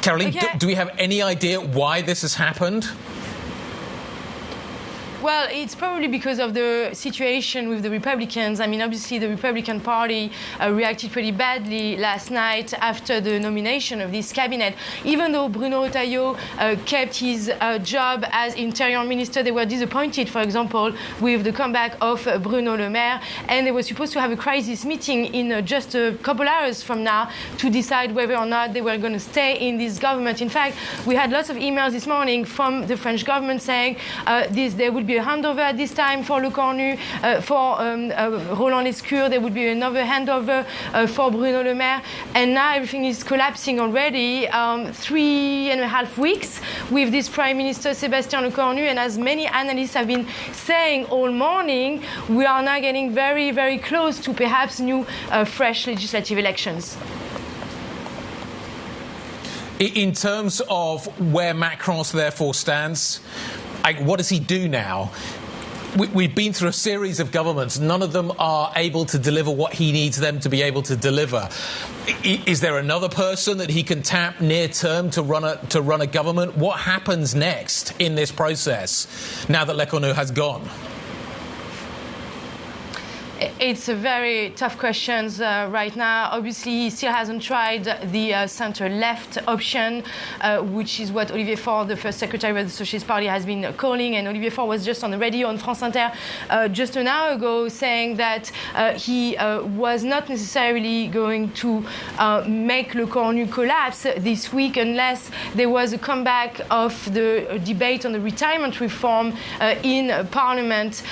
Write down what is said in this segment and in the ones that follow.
Caroline, Okay. do we have any idea why this has happened? Well, it's probably because of the situation with the Republicans. I mean, obviously, the Republican Party reacted pretty badly last night after the nomination of this cabinet. Even though Bruno Retailleau kept his job as Interior Minister, they were disappointed, for example, with the comeback of Bruno Le Maire. And they were supposed to have a crisis meeting in just a couple hours from now to decide whether or not they were going to stay in this government. In fact, we had lots of emails this morning from the French government saying there would be a handover at this time for Lecornu, for Roland Lescure. There would be another handover for Bruno Le Maire. And now everything is collapsing already. 3.5 weeks with this Prime Minister Sebastien Lecornu. And as many analysts have been saying all morning, we are now getting very, very close to perhaps new fresh legislative elections. In terms of where Macron therefore stands, what does he do now? We've been through a series of governments. None of them are able to deliver what he needs them to be able to deliver. Is there another person that he can tap near term to run a government? What happens next in this process now that Lecornu has gone? It's a very tough question right now. Obviously, he still hasn't tried the centre-left option, which is what Olivier Faure, the first secretary of the Socialist Party, has been calling. And Olivier Faure was just on the radio on France Inter just an hour ago saying that he was not necessarily going to make Lecornu collapse this week unless there was a comeback of the debate on the retirement reform in Parliament.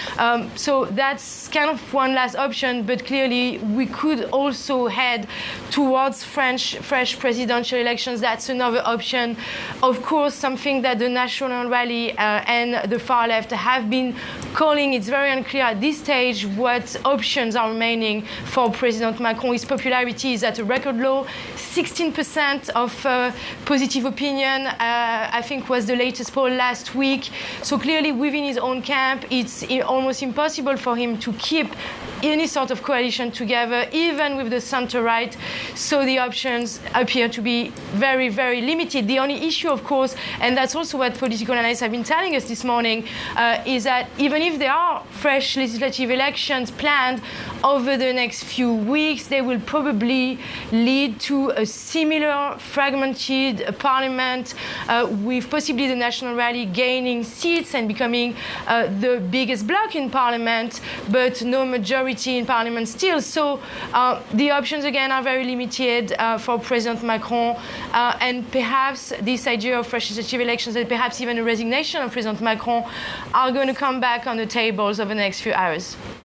So that's kind of one last option, but clearly we could also head towards fresh presidential elections. That's another option. Of course, something that the National Rally and the far left have been calling. It's very unclear at this stage what options are remaining for President Macron. His popularity is at a record low. 16% of positive opinion, I think, was the latest poll last week. So clearly within his own camp, it's almost impossible for him to keep any sort of coalition together, even with the center-right. So the options appear to be very, very limited. The only issue, of course, and that's also what political analysts have been telling us this morning, is that even if there are fresh legislative elections planned over the next few weeks, they will probably lead to a similar fragmented parliament, with possibly the National Rally gaining seats and becoming the biggest bloc in parliament, but no majority in parliament still. So the options again are very limited for President Macron, and perhaps this idea of fresh legislative elections and perhaps even a resignation of President Macron are going to come back on the tables over the next few hours.